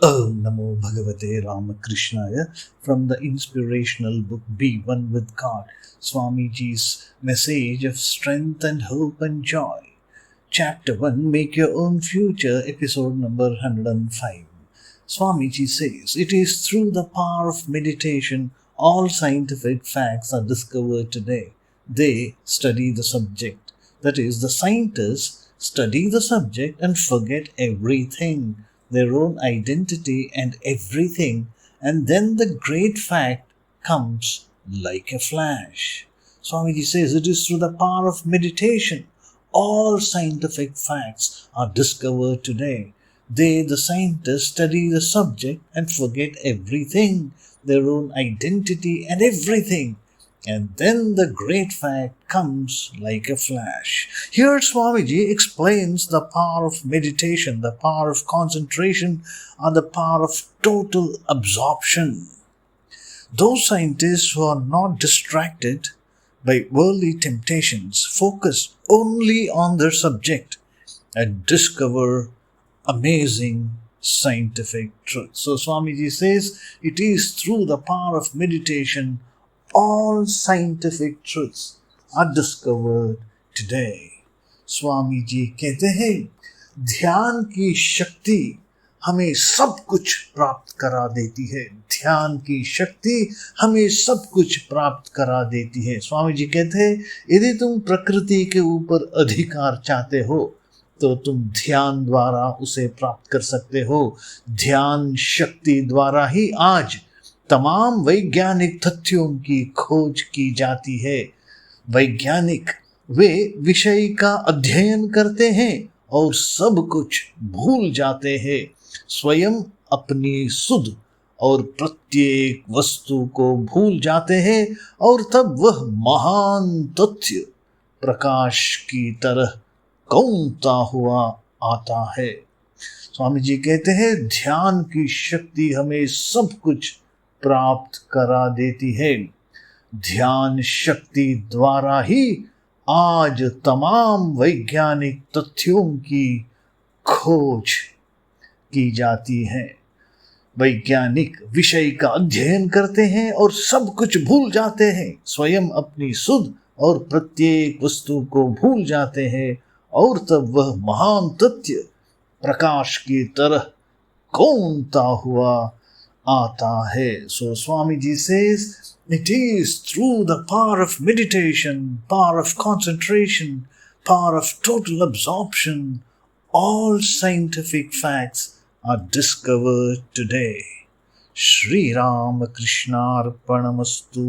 Om Namo Bhagavate Ramakrishnaaya from the inspirational book Be One with God, Swamiji's message of strength and hope and joy. Chapter 1 Make Your Own Future, episode number 105. Swamiji says, it is through the power of meditation all scientific facts are discovered today. They study the subject. That is, the scientists study the subject and forget everything, their own identity and everything, and then the great fact comes like a flash. Swamiji says it is through the power of meditation all scientific facts are discovered today. They, the scientists, study the subject and forget everything, their own identity and everything. And then the great fact comes like a flash. Here Swamiji explains the power of meditation, the power of concentration, and the power of total absorption. Those scientists who are not distracted by worldly temptations focus only on their subject and discover amazing scientific truth. So Swamiji says it is through the power of meditation all scientific truths are discovered today. Swami ji कहते हैं ध्यान की शक्ति हमें सब कुछ प्राप्त करा देती है। ध्यान की शक्ति हमें सब कुछ प्राप्त करा देती है। स्वामी जी कहते हैं यदि तुम प्रकृति के ऊपर अधिकार चाहते हो तो तुम ध्यान द्वारा उसे प्राप्त कर सकते हो। ध्यान शक्ति द्वारा ही आज तमाम वैज्ञानिक तथ्यों की खोज की जाती है। वैज्ञानिक वे विषय का अध्ययन करते हैं और सब कुछ भूल जाते हैं, स्वयं अपनी सुध और प्रत्येक वस्तु को भूल जाते हैं और तब वह महान तथ्य प्रकाश की तरह कौंता हुआ आता है। स्वामी जी कहते हैं ध्यान की शक्ति हमें सब कुछ प्राप्त करा देती है। ध्यान शक्ति द्वारा ही आज तमाम वैज्ञानिक तथ्यों की खोज की जाती है। वैज्ञानिक विषय का अध्ययन करते हैं और सब कुछ भूल जाते हैं, स्वयं अपनी सुध और प्रत्येक वस्तु को भूल जाते हैं और तब वह महान तथ्य प्रकाश की तरह कौंता हुआ आता है। So Swamiji says it is through the power of meditation, power of concentration, power of total absorption, all scientific facts are discovered today. Shri Ram Krishnarpanamastu.